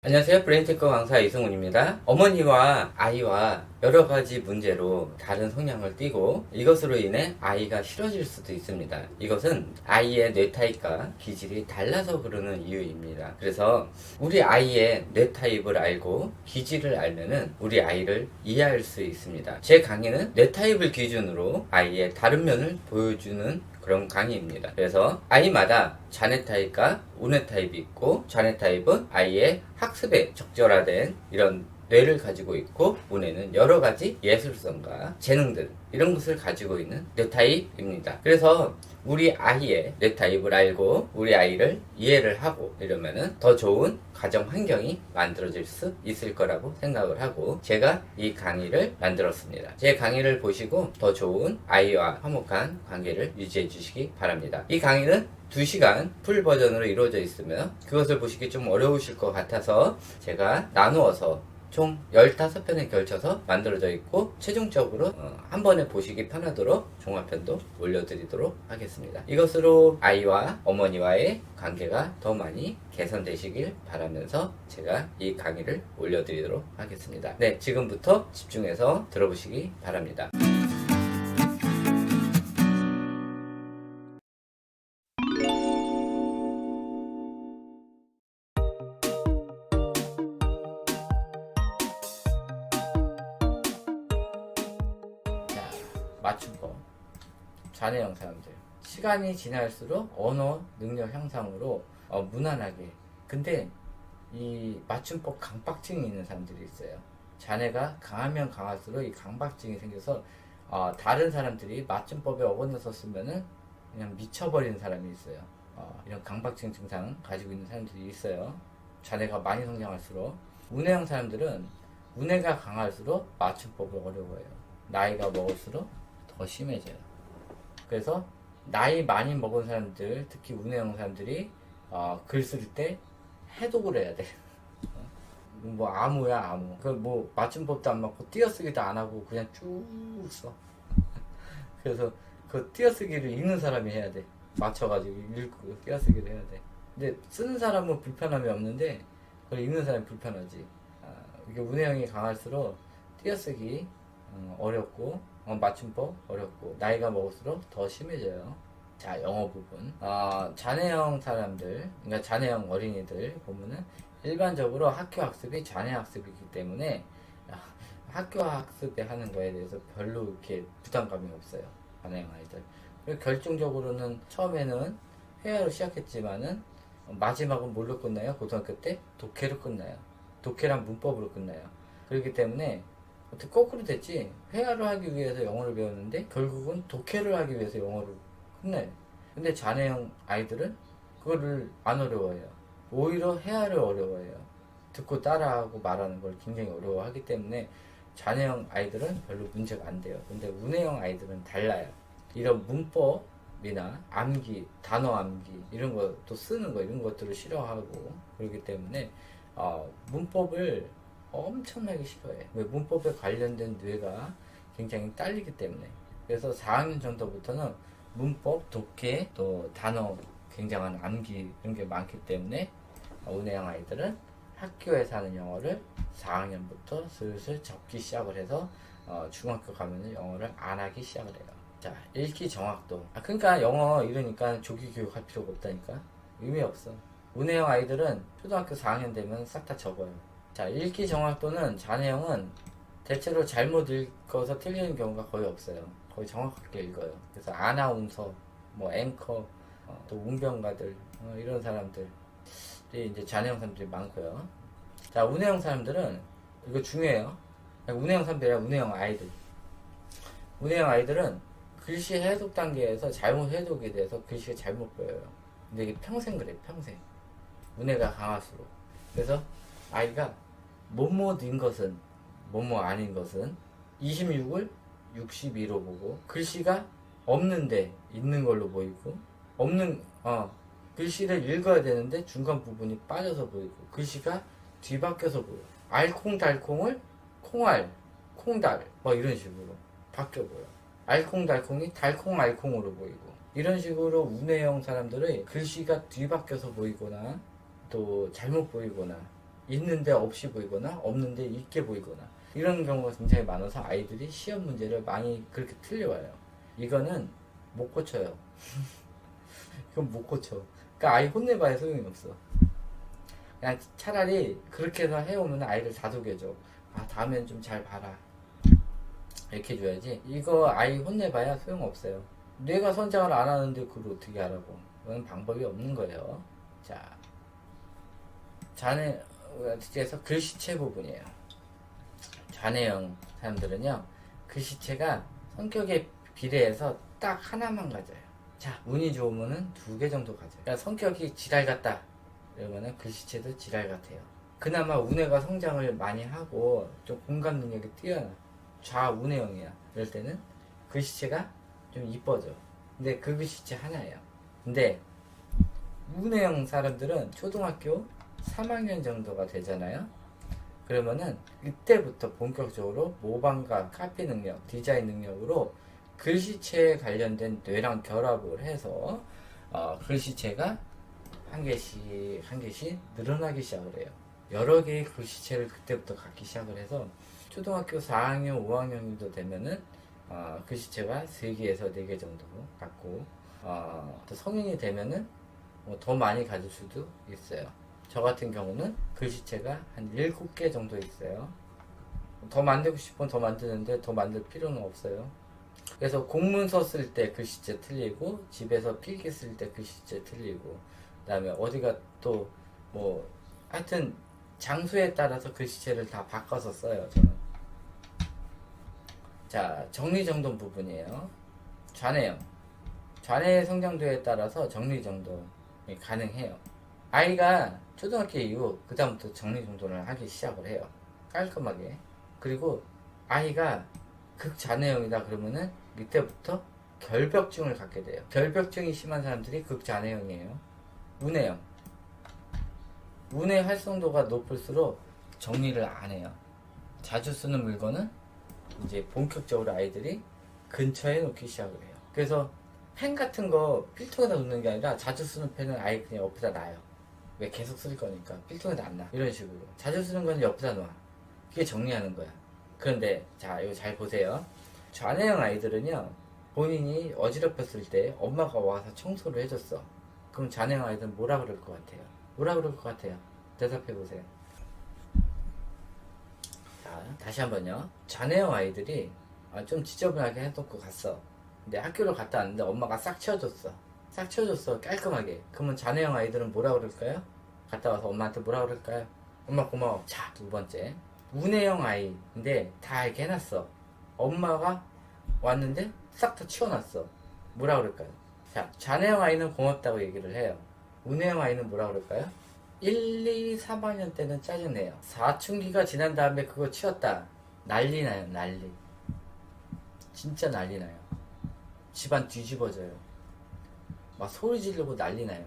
안녕하세요. 브레인테크 강사 이승훈입니다. 어머니와 아이와 여러 가지 문제로 다른 성향을 띠고 이것으로 인해 아이가 싫어질 수도 있습니다. 이것은 아이의 뇌 타입과 기질이 달라서 그러는 이유입니다. 그래서 우리 아이의 뇌 타입을 알고 기질을 알면은 우리 아이를 이해할 수 있습니다. 제 강의는 뇌 타입을 기준으로 아이의 다른 면을 보여주는 그런 강의입니다. 그래서 아이마다 자뇌 타입과 우뇌 타입이 있고, 자뇌 타입은 아이의 학습에 적절화된 이런 뇌를 가지고 있고, 우뇌는 여러 가지 예술성과 재능들 이런 것을 가지고 있는 뇌 타입입니다. 그래서 우리 아이의 뇌 타입을 알고 우리 아이를 이해를 하고 이러면은 더 좋은 가정 환경이 만들어질 수 있을 거라고 생각을 하고 제가 이 강의를 만들었습니다. 제 강의를 보시고 더 좋은 아이와 화목한 관계를 유지해 주시기 바랍니다. 이 강의는 2시간 풀 버전으로 이루어져 있으며 그것을 보시기 좀 어려우실 것 같아서 제가 나누어서 총 15편에 걸쳐서 만들어져 있고 최종적으로 한 번에 보시기 편하도록 종합편도 올려드리도록 하겠습니다. 이것으로 아이와 어머니와의 관계가 더 많이 개선되시길 바라면서 제가 이 강의를 올려드리도록 하겠습니다. 네, 지금부터 집중해서 들어보시기 바랍니다. 맞춤법, 자뇌형 사람들 시간이 지날수록 언어 능력 향상으로 무난하게 근데 이 맞춤법 강박증이 있는 사람들이 있어요. 자뇌가 강하면 강할수록 이 강박증이 생겨서 다른 사람들이 맞춤법에 어긋났었으면은 그냥 미쳐버리는 사람이 있어요. 이런 강박증 증상 가지고 있는 사람들이 있어요. 자뇌가 많이 성장할수록 우뇌형 사람들은 우뇌가 강할수록 맞춤법을 어려워해요. 나이가 먹을수록 더 심해져요. 그래서 나이 많이 먹은 사람들, 특히 우뇌형 사람들이 글 쓸 때 해독을 해야 돼. 뭐 아무야 아무. 그 뭐 맞춤법도 안 맞고 띄어쓰기도 안 하고 그냥 쭉 써. 그래서 그 띄어쓰기를 읽는 사람이 해야 돼. 맞춰가지고 읽고 띄어쓰기를 해야 돼. 근데 쓰는 사람은 불편함이 없는데 그걸 읽는 사람이 불편하지. 이게 우뇌형이 강할수록 띄어쓰기 어렵고 맞춤법 어렵고 나이가 먹을수록 더 심해져요. 자, 영어 부분. 자뇌형 사람들, 그러니까 자뇌형 어린이들 보면은 일반적으로 학교 학습이 자뇌 학습이기 때문에 학교 학습에 하는 거에 대해서 별로 이렇게 부담감이 없어요. 자뇌형 아이들. 그리고 결정적으로는 처음에는 회화로 시작했지만은 마지막은 뭘로 끝나요? 고등학교 때 독해로 끝나요. 독해랑 문법으로 끝나요. 그렇기 때문에 어떻게 거꾸로 됐지? 회화를 하기 위해서 영어를 배웠는데 결국은 독해를 하기 위해서 영어를 끝나요. 근데 자뇌형 아이들은 그거를 안 어려워해요. 오히려 회화를 어려워해요. 듣고 따라하고 말하는 걸 굉장히 어려워하기 때문에 자뇌형 아이들은 별로 문제가 안 돼요. 근데 우뇌형 아이들은 달라요. 이런 문법이나 암기, 단어 암기 이런 것도 쓰는 거 이런 것들을 싫어하고 그렇기 때문에 문법을 엄청나게 싫어해. 왜? 문법에 관련된 뇌가 굉장히 딸리기 때문에. 그래서 4학년 정도부터는 문법, 독해, 또 단어, 굉장한 암기 이런 게 많기 때문에 우뇌형 아이들은 학교에서 하는 영어를 4학년부터 슬슬 접기 시작을 해서 중학교 가면은 영어를 안 하기 시작을 해요. 자, 읽기 정확도. 그러니까 영어 이러니까 조기 교육할 필요가 없다니까. 의미 없어. 우뇌형 아이들은 초등학교 4학년 되면 싹 다 접어요. 자, 읽기 정확도는 자뇌형은 대체로 잘못 읽어서 틀리는 경우가 거의 없어요. 거의 정확하게 읽어요. 그래서 아나운서, 뭐 앵커, 또 운변가들 이런 사람들이 이제 자뇌형 사람들이 많고요. 자, 우뇌형 사람들은 이거 중요해요. 우뇌형 사람들이 아니라 우뇌형 아이들. 우뇌형 아이들은 글씨 해독 단계에서 잘못 해독이 돼서 글씨가 잘못 보여요. 근데 이게 평생 그래, 평생. 우뇌가 강할수록. 그래서 아이가 뭐뭐인 것은 뭐뭐 아닌 것은 26을 62로 보고 글씨가 없는데 있는 걸로 보이고 없는 글씨를 읽어야 되는데 중간 부분이 빠져서 보이고 글씨가 뒤바뀌어서 보여. 알콩달콩을 콩알, 콩달 뭐 이런 식으로 바뀌어 보여. 알콩달콩이 달콩알콩으로 보이고 이런 식으로 우뇌형 사람들의 글씨가 뒤바뀌어서 보이거나 또 잘못 보이거나 있는데 없이 보이거나 없는데 있게 보이거나 이런 경우가 굉장히 많아서 아이들이 시험 문제를 많이 그렇게 틀려와요. 이거는 못 고쳐요. 이건 못 고쳐. 그러니까 아이 혼내봐야 소용이 없어. 그냥 차라리 그렇게 해서 해오면 아이를 다독여줘. 아, 다음엔 좀 잘 봐라. 이렇게 해줘야지. 이거 아이 혼내봐야 소용없어요. 뇌가 선장을 안 하는데 그걸 어떻게 하라고. 그건 방법이 없는 거예요. 자, 자네에서 글씨체 부분이에요. 좌뇌형 사람들은요, 글씨체가 성격에 비례해서 딱 하나만 가져요. 자, 운이 좋으면은 2개 정도 가져요. 그러니까 성격이 지랄 같다 이러면은 글씨체도 지랄 같아요. 그나마 운해가 성장을 많이 하고 좀 공감 능력이 뛰어나 좌운해형이야. 이럴 때는 글씨체가 좀 이뻐져. 근데 그 글씨체 하나예요. 근데 운해형 사람들은 초등학교 3학년 정도가 되잖아요. 그러면은 이때부터 본격적으로 모방과 카피 능력, 디자인 능력으로 글씨체에 관련된 뇌랑 결합을 해서 글씨체가 한 개씩 한 개씩 늘어나기 시작을 해요. 여러 개의 글씨체를 그때부터 갖기 시작을 해서 초등학교 4학년, 5학년 정도 되면은 글씨체가 3개에서 4개 정도 갖고 또 성인이 되면은 더 많이 가질 수도 있어요. 저 같은 경우는 글씨체가 한 7개 정도 있어요. 더 만들고 싶으면 더 만드는데 더 만들 필요는 없어요. 그래서 공문서 쓸 때 글씨체 틀리고 집에서 필기 쓸 때 글씨체 틀리고 그 다음에 어디가 또 뭐 하여튼 장소에 따라서 글씨체를 다 바꿔서 써요 저는. 자, 정리정돈 부분이에요. 좌뇌형 좌뇌의 성장도에 따라서 정리정돈이 가능해요. 아이가 초등학교 이후 그 다음부터 정리정돈을 하기 시작을 해요. 깔끔하게. 그리고 아이가 극좌뇌형이다 그러면은 이때부터 결벽증을 갖게 돼요. 결벽증이 심한 사람들이 극좌뇌형이에요. 운해형. 운의 활성도가 높을수록 정리를 안 해요. 자주 쓰는 물건은 이제 본격적으로 아이들이 근처에 놓기 시작을 해요. 그래서 펜 같은 거 필통에다 놓는 게 아니라 자주 쓰는 펜은 아예 그냥 옆에다 놔요. 왜 계속 쓸 거니까 필통에다 안 놔. 이런 식으로. 자주 쓰는 건 옆에다 놔. 그게 정리하는 거야. 그런데 자, 이거 잘 보세요. 좌뇌형 아이들은요, 본인이 어지럽혔을 때 엄마가 와서 청소를 해줬어. 그럼 좌뇌형 아이들은 뭐라 그럴 것 같아요? 뭐라 그럴 것 같아요? 대답해 보세요. 자, 다시 한번요. 좌뇌형 아이들이 좀 지저분하게 해놓고 갔어. 근데 학교를 갔다 왔는데 엄마가 싹 치워줬어. 싹 치워줬어. 깔끔하게. 그러면 좌뇌형 아이들은 뭐라 그럴까요? 갔다 와서 엄마한테 뭐라 그럴까요? 엄마 고마워. 자, 2번째. 운해형 아이인데 다 이렇게 해놨어. 엄마가 왔는데 싹 다 치워놨어. 뭐라 그럴까요? 자, 좌뇌형 아이는 고맙다고 얘기를 해요. 운해형 아이는 뭐라 그럴까요? 1, 2, 3학년 때는 짜증내요. 사춘기가 지난 다음에 그거 치웠다. 난리 나요, 난리. 진짜 난리 나요. 집안 뒤집어져요. 막 소리 지르고 난리 나요.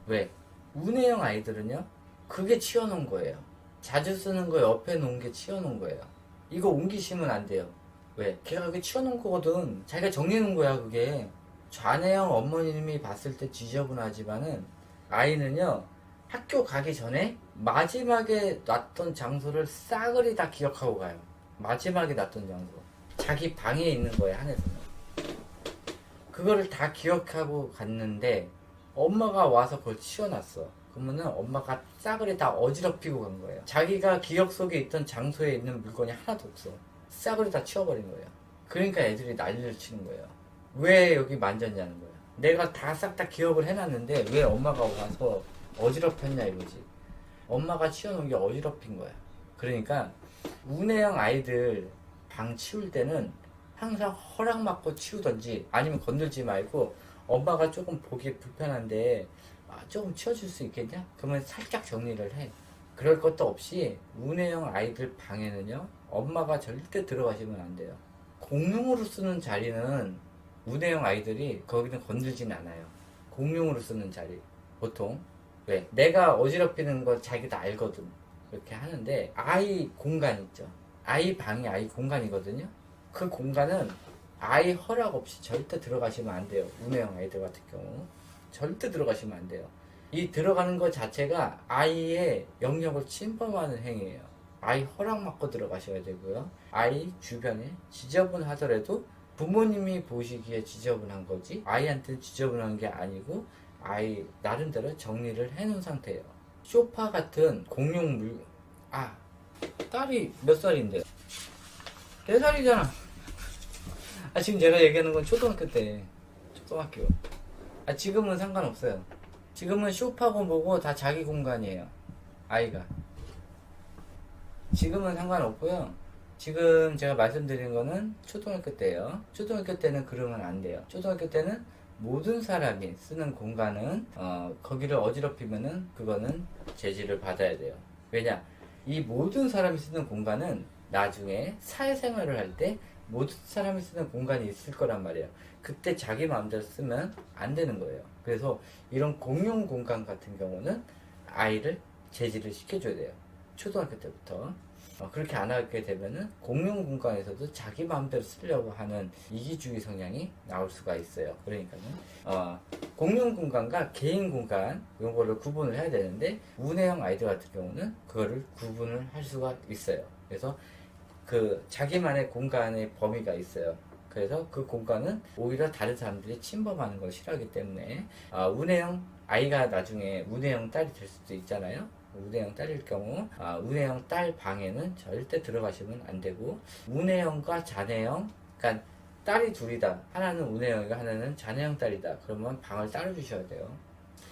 왜? 운해형 아이들은요, 그게 치워놓은 거예요. 자주 쓰는 거 옆에 놓은 게 치워놓은 거예요. 이거 옮기시면 안 돼요. 왜? 걔가 그게 치워놓은 거거든. 자기가 정리해놓은 거야, 그게. 좌뇌형 어머님이 봤을 때 지저분하지만은 아이는요, 학교 가기 전에 마지막에 놨던 장소를 싸그리 다 기억하고 가요. 마지막에 놨던 장소. 자기 방에 있는 거예요, 한해서는. 그거를 다 기억하고 갔는데 엄마가 와서 그걸 치워놨어. 그러면은 엄마가 싸그리 다 어지럽히고 간 거예요. 자기가 기억 속에 있던 장소에 있는 물건이 하나도 없어. 싸그리 다 치워버린 거예요. 그러니까 애들이 난리를 치는 거예요. 왜 여기 만졌냐는 거예요. 내가 다 싹 다 기억을 해놨는데 왜 엄마가 와서 어지럽혔냐 이거지. 엄마가 치워놓은 게 어지럽힌 거야. 그러니까 운해형 아이들 방 치울 때는 항상 허락 받고 치우던지 아니면 건들지 말고 엄마가 조금 보기 불편한데 조금 치워줄 수 있겠냐? 그러면 살짝 정리를 해. 그럴 것도 없이 운해형 아이들 방에는요, 엄마가 절대 들어가시면 안 돼요. 공용으로 쓰는 자리는 운해형 아이들이 거기는 건들진 않아요. 공용으로 쓰는 자리 보통 왜? 내가 어지럽히는 거 자기도 알거든. 그렇게 하는데 아이 공간 있죠. 아이 방이 아이 공간이거든요. 그 공간은 아이 허락 없이 절대 들어가시면 안 돼요. 운해형 아이들 같은 경우 절대 들어가시면 안 돼요. 이 들어가는 것 자체가 아이의 영역을 침범하는 행위예요. 아이 허락 받고 들어가셔야 되고요. 아이 주변에 지저분하더라도 부모님이 보시기에 지저분한 거지 아이한테는 지저분한 게 아니고 아이 나름대로 정리를 해놓은 상태예요. 소파 같은 공용 딸이 몇 살인데? 4살이잖아. 지금 제가 얘기하는 건 초등학교 때. 초등학교. 지금은 상관없어요. 지금은 쇼파고 뭐고 다 자기 공간이에요. 아이가. 지금은 상관없고요. 지금 제가 말씀드린 거는 초등학교 때예요. 초등학교 때는 그러면 안 돼요. 초등학교 때는 모든 사람이 쓰는 공간은 거기를 어지럽히면은 그거는 제지를 받아야 돼요. 왜냐? 이 모든 사람이 쓰는 공간은 나중에 사회생활을 할 때 모든 사람이 쓰는 공간이 있을 거란 말이에요. 그때 자기 마음대로 쓰면 안 되는 거예요. 그래서 이런 공용 공간 같은 경우는 아이를 제지를 시켜줘야 돼요. 초등학교 때부터. 그렇게 안 하게 되면은 공용 공간에서도 자기 마음대로 쓰려고 하는 이기주의 성향이 나올 수가 있어요. 그러니까는 공용 공간과 개인 공간 이거를 구분을 해야 되는데 우내형 아이들 같은 경우는 그거를 구분을 할 수가 있어요. 그래서 그 자기만의 공간의 범위가 있어요. 그래서 그 공간은 오히려 다른 사람들이 침범하는 걸 싫어하기 때문에 우내형 아이가 나중에 우내형 딸이 될 수도 있잖아요. 우내형 딸일 경우 우내형 딸 방에는 절대 들어가시면 안 되고 우내형과 자내형 그러니까 딸이 둘이다. 하나는 우내형이고 하나는 자내형 딸이다. 그러면 방을 따로 주셔야 돼요.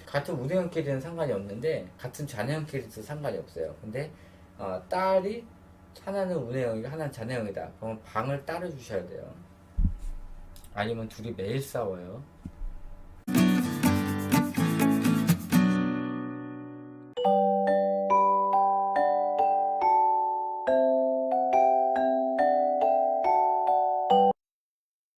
같은 우내형끼리는 상관이 없는데 같은 자내형끼리도 상관이 없어요. 근데 딸이 하나는 우내형이고 하나는 자내형이다. 그러면 방을 따로 주셔야 돼요. 아니면 둘이 매일 싸워요.